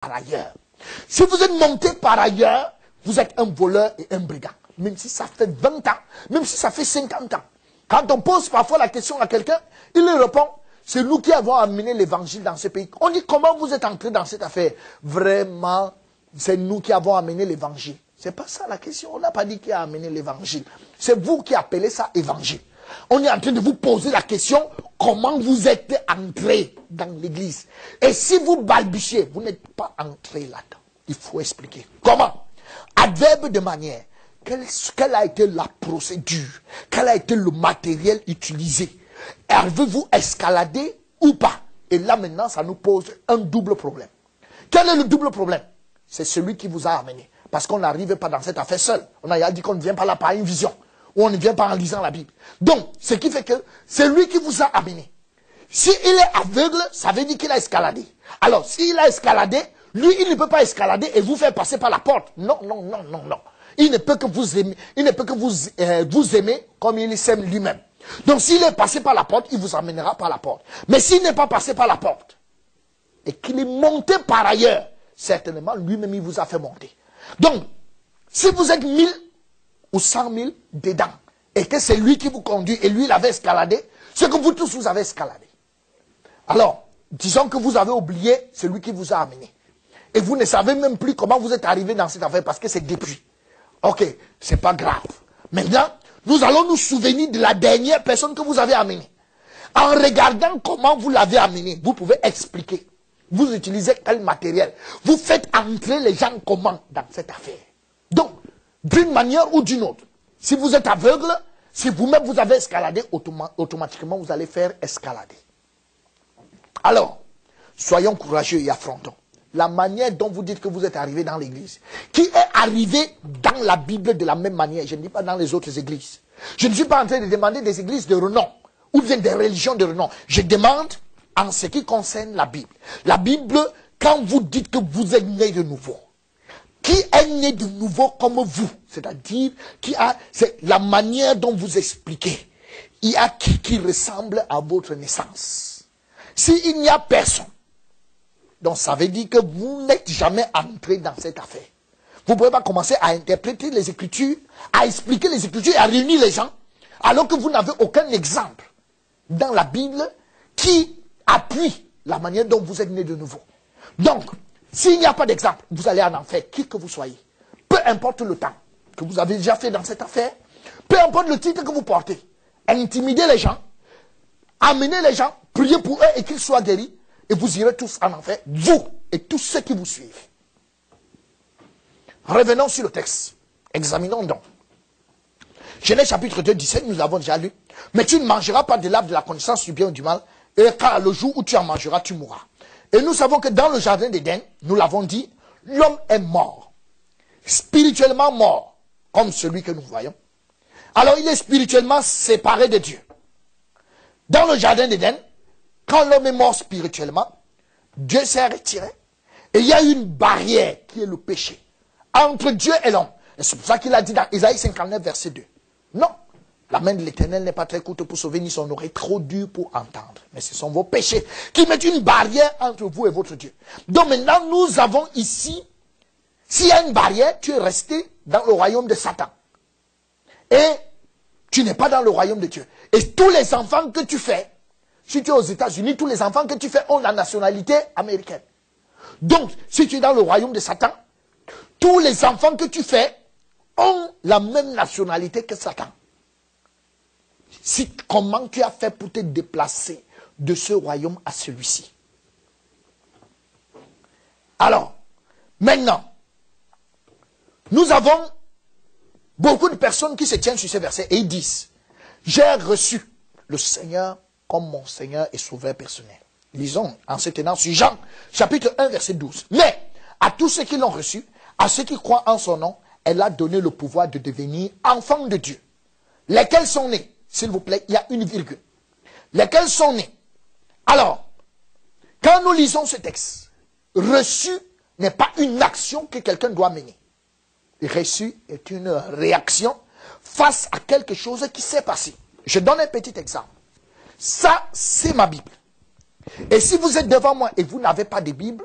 par ailleurs. Si vous êtes monté par ailleurs, vous êtes un voleur et un brigand. Même si ça fait 20 ans, même si ça fait 50 ans. Quand on pose parfois la question à quelqu'un, il répond, c'est nous qui avons amené l'évangile dans ce pays. On dit, comment vous êtes entré dans cette affaire? Vraiment, c'est nous qui avons amené l'évangile. C'est pas ça la question. On n'a pas dit qui a amené l'évangile. C'est vous qui appelez ça évangile. On est en train de vous poser la question, comment vous êtes entré dans l'église? Et si vous balbutiez, vous n'êtes pas entré là-dedans. Il faut expliquer. Comment? Adverbe de manière. Quelle a été la procédure? Quel a été le matériel utilisé? Avez-vous escaladé ou pas? Et là maintenant, ça nous pose un double problème. Quel est le double problème? C'est celui qui vous a amené. Parce qu'on n'arrive pas dans cette affaire seul. On a dit qu'on ne vient pas là par une vision. Ou on ne vient pas en lisant la Bible. Donc, ce qui fait que c'est lui qui vous a amené. S'il est aveugle, ça veut dire qu'il a escaladé. Alors, s'il a escaladé, lui, il ne peut pas escalader et vous faire passer par la porte. Non, non, non, non, non. Il ne peut que vous aimer, il ne peut que vous aimer comme il s'aime lui-même. Donc, s'il est passé par la porte, il vous amènera par la porte. Mais s'il n'est pas passé par la porte, et qu'il est monté par ailleurs, certainement, lui-même, il vous a fait monter. Donc, si vous êtes 1000 ou 100 000 dedans, et que c'est lui qui vous conduit, et lui, il avait escaladé, c'est que vous tous, vous avez escaladé. Alors, disons que vous avez oublié celui qui vous a amené. Et vous ne savez même plus comment vous êtes arrivé dans cette affaire, parce que c'est depuis. Ok, c'est pas grave. Maintenant, nous allons nous souvenir de la dernière personne que vous avez amenée. En regardant comment vous l'avez amené, vous pouvez expliquer. Vous utilisez quel matériel? Vous faites entrer les gens comment dans cette affaire? Donc, d'une manière ou d'une autre, si vous êtes aveugle, si vous-même vous avez escaladé, automatiquement vous allez faire escalader. Alors, soyons courageux et affrontons. La manière dont vous dites que vous êtes arrivé dans l'église, qui est arrivé dans la Bible de la même manière, je ne dis pas dans les autres églises. Je ne suis pas en train de demander des églises de renom, ou bien des religions de renom. Je demande en ce qui concerne la Bible. La Bible, quand vous dites que vous êtes né de nouveau, qui est né de nouveau comme vous? C'est-à-dire, c'est la manière dont vous expliquez. Il y a qui ressemble à votre naissance. S'il n'y a personne, donc ça veut dire que vous n'êtes jamais entré dans cette affaire. Vous ne pouvez pas commencer à interpréter les Écritures, à expliquer les Écritures et à réunir les gens, alors que vous n'avez aucun exemple dans la Bible qui appuie la manière dont vous êtes né de nouveau. Donc, s'il n'y a pas d'exemple, vous allez en enfer, qui que vous soyez. Peu importe le temps que vous avez déjà fait dans cette affaire, peu importe le titre que vous portez, intimidez les gens, amenez les gens, priez pour eux et qu'ils soient guéris, et vous irez tous en enfer, vous et tous ceux qui vous suivent. Revenons sur le texte. Examinons donc. Genèse chapitre 2, 17, nous l'avons déjà lu. Mais tu ne mangeras pas de l'arbre de la connaissance du bien ou du mal, et car le jour où tu en mangeras, tu mourras. Et nous savons que dans le jardin d'Éden, nous l'avons dit, l'homme est mort. Spirituellement mort, comme celui que nous voyons. Alors il est spirituellement séparé de Dieu. Dans le jardin d'Éden, quand l'homme est mort spirituellement, Dieu s'est retiré. Et il y a une barrière qui est le péché entre Dieu et l'homme. Et c'est pour ça qu'il a dit dans Isaïe 59, verset 2. Non, la main de l'Éternel n'est pas très courte pour sauver, ni son oreille trop dure pour entendre. Mais ce sont vos péchés qui mettent une barrière entre vous et votre Dieu. Donc maintenant, nous avons ici, s'il y a une barrière, tu es resté dans le royaume de Satan. Et tu n'es pas dans le royaume de Dieu. Et tous les enfants que tu fais, si tu es aux États-Unis, tous les enfants que tu fais ont la nationalité américaine. Donc, si tu es dans le royaume de Satan, tous les enfants que tu fais ont la même nationalité que Satan. Comment tu as fait pour te déplacer de ce royaume à celui-ci? Alors, maintenant, nous avons beaucoup de personnes qui se tiennent sur ces versets et ils disent, j'ai reçu le Seigneur comme mon Seigneur et Sauveur personnel. Lisons en se tenant sur Jean, chapitre 1, verset 12. Mais à tous ceux qui l'ont reçu, à ceux qui croient en son nom, elle a donné le pouvoir de devenir enfants de Dieu. Lesquels sont nés? S'il vous plaît, il y a une virgule. Lesquels sont nés? Alors, quand nous lisons ce texte, reçu n'est pas une action que quelqu'un doit mener. Reçu est une réaction face à quelque chose qui s'est passé. Je donne un petit exemple. Ça, c'est ma Bible. Et si vous êtes devant moi et vous n'avez pas de Bible,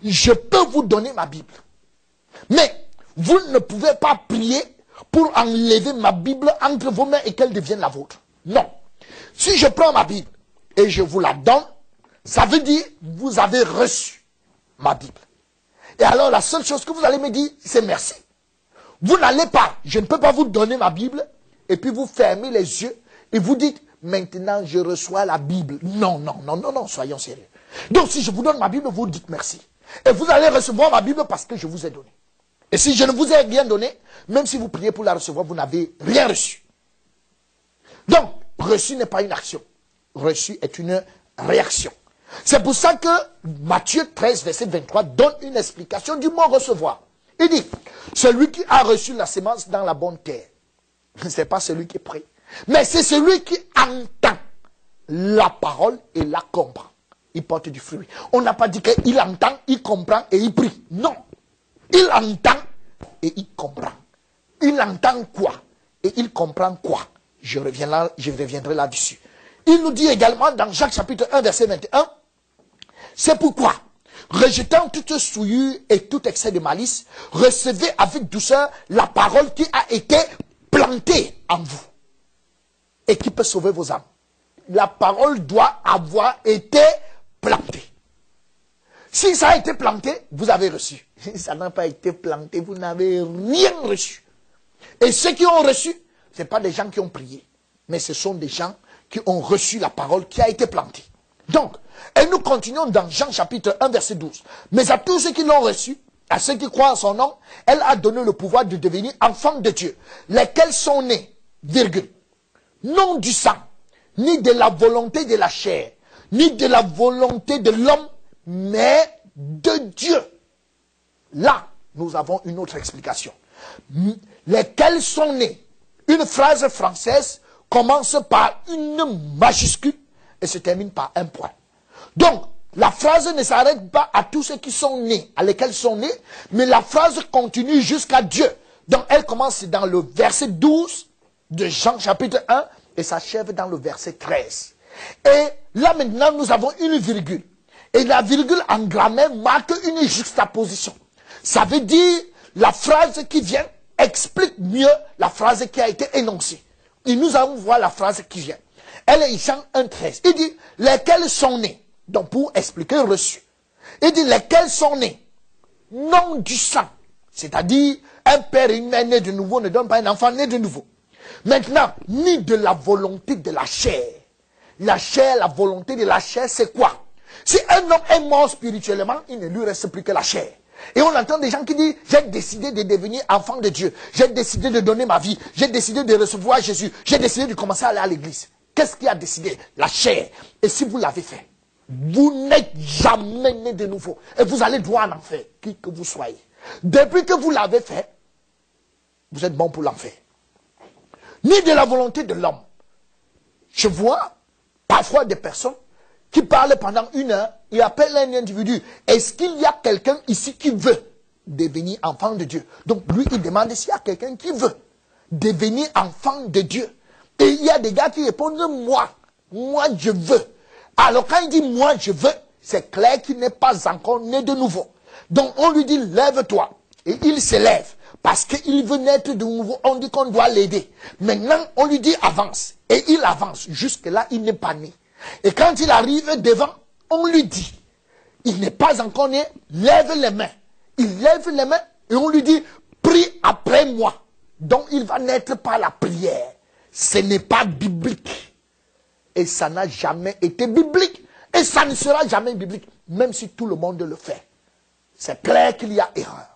Je peux vous donner ma Bible. Mais vous ne pouvez pas prier pour enlever ma Bible entre vos mains et qu'elle devienne la vôtre. Non. Si je prends ma Bible et je vous la donne, ça veut dire vous avez reçu ma Bible. Et alors la seule chose que vous allez me dire, c'est merci. Vous n'allez pas, je ne peux pas vous donner ma Bible et puis vous fermez les yeux et vous dites, maintenant je reçois la Bible. Non, non, non, non, non, soyons sérieux. Donc si je vous donne ma Bible, vous dites merci. Et vous allez recevoir ma Bible parce que je vous ai donné. Et si je ne vous ai rien donné, même si vous priez pour la recevoir, vous n'avez rien reçu. Donc, reçu n'est pas une action. Reçu est une réaction. C'est pour ça que Matthieu 13, verset 23, donne une explication du mot recevoir. Il dit, celui qui a reçu la sémence dans la bonne terre, ce n'est pas celui qui prie, mais c'est celui qui entend la parole et la comprend. Il porte du fruit. On n'a pas dit qu'il entend, il comprend et il prie. Non. Il entend et il comprend. Il entend quoi et il comprend quoi? Je reviendrai là-dessus. Il nous dit également dans Jacques chapitre 1 verset 21, c'est pourquoi, rejetant toute souillure et tout excès de malice, recevez avec douceur la parole qui a été plantée en vous et qui peut sauver vos âmes. La parole doit avoir été plantée. Si ça a été planté, vous avez reçu. Si ça n'a pas été planté, vous n'avez rien reçu. Et ceux qui ont reçu, ce n'est pas des gens qui ont prié, mais ce sont des gens qui ont reçu la parole qui a été plantée. Donc, et nous continuons dans Jean chapitre 1 verset 12. Mais à tous ceux qui l'ont reçu, à ceux qui croient en son nom, elle a donné le pouvoir de devenir enfants de Dieu, lesquels sont nés, virgule, non du sang, ni de la volonté de la chair, ni de la volonté de l'homme, mais de Dieu. Là, nous avons une autre explication. Lesquels sont nés. Une phrase française commence par une majuscule et se termine par un point. Donc, la phrase ne s'arrête pas à tous ceux qui sont nés, à lesquels sont nés, mais la phrase continue jusqu'à Dieu. Donc, elle commence dans le verset 12 de Jean chapitre 1 et s'achève dans le verset 13. Et là maintenant, nous avons une virgule. Et la virgule en grammaire marque une juxtaposition. Ça veut dire, la phrase qui vient explique mieux la phrase qui a été énoncée. Et nous allons voir la phrase qui vient. Elle est Jean 1,13. Il dit, lesquels sont nés. Donc pour expliquer reçu. Il dit, lesquels sont nés. Non du sang. C'est-à-dire, un père et une mère nés de nouveau ne donnent pas un enfant né de nouveau. Maintenant, ni de la volonté de la chair. La chair, la volonté de la chair, c'est quoi? Si un homme est mort spirituellement, il ne lui reste plus que la chair. Et on entend des gens qui disent, j'ai décidé de devenir enfant de Dieu. J'ai décidé de donner ma vie. J'ai décidé de recevoir Jésus. J'ai décidé de commencer à aller à l'église. Qu'est-ce qui a décidé? La chair. Et si vous l'avez fait, vous n'êtes jamais né de nouveau. Et vous allez droit en enfer, qui que vous soyez. Depuis que vous l'avez fait, vous êtes bon pour l'enfer. Ni de la volonté de l'homme. Je vois parfois des personnes qui parlent pendant une heure et appellent un individu. Est-ce qu'il y a quelqu'un ici qui veut devenir enfant de Dieu? Donc lui, il demande s'il y a quelqu'un qui veut devenir enfant de Dieu. Et il y a des gars qui répondent, moi je veux. Alors quand il dit moi je veux, c'est clair qu'il n'est pas encore né de nouveau. Donc on lui dit lève-toi. Et il se lève. Parce qu'il veut naître de nouveau, on dit qu'on doit l'aider. Maintenant, on lui dit avance. Et il avance. Jusque-là, il n'est pas né. Et quand il arrive devant, on lui dit, il n'est pas encore né, lève les mains. Il lève les mains et on lui dit, prie après moi. Donc il va naître par la prière. Ce n'est pas biblique. Et ça n'a jamais été biblique. Et ça ne sera jamais biblique. Même si tout le monde le fait. C'est clair qu'il y a erreur.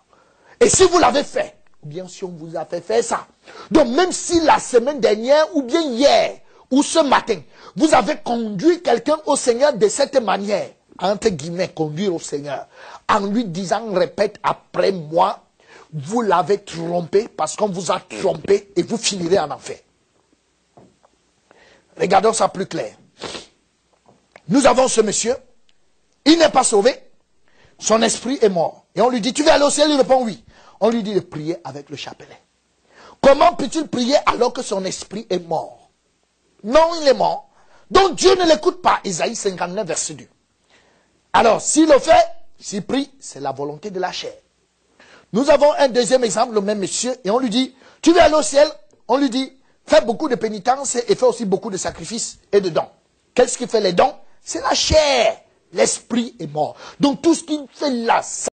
Et si vous l'avez fait, ou bien si on vous a fait faire ça. Donc même si la semaine dernière, ou bien hier, ou ce matin, vous avez conduit quelqu'un au Seigneur de cette manière, entre guillemets, conduire au Seigneur, en lui disant, répète après moi, vous l'avez trompé parce qu'on vous a trompé et vous finirez en enfer. Regardons ça plus clair. Nous avons ce monsieur, il n'est pas sauvé, son esprit est mort. Et on lui dit, tu veux aller au ciel? Il répond oui. On lui dit de prier avec le chapelet. Comment peut-il prier alors que son esprit est mort? Non, il est mort. Donc Dieu ne l'écoute pas. Isaïe 59, verset 2. Alors, s'il le fait, L'esprit, c'est la volonté de la chair. Nous avons un deuxième exemple, le même monsieur, et on lui dit, tu veux aller au ciel? On lui dit, fais beaucoup de pénitences et fais aussi beaucoup de sacrifices et de dons. Qu'est-ce qui fait les dons? C'est la chair. L'esprit est mort. Donc tout ce qui fait là,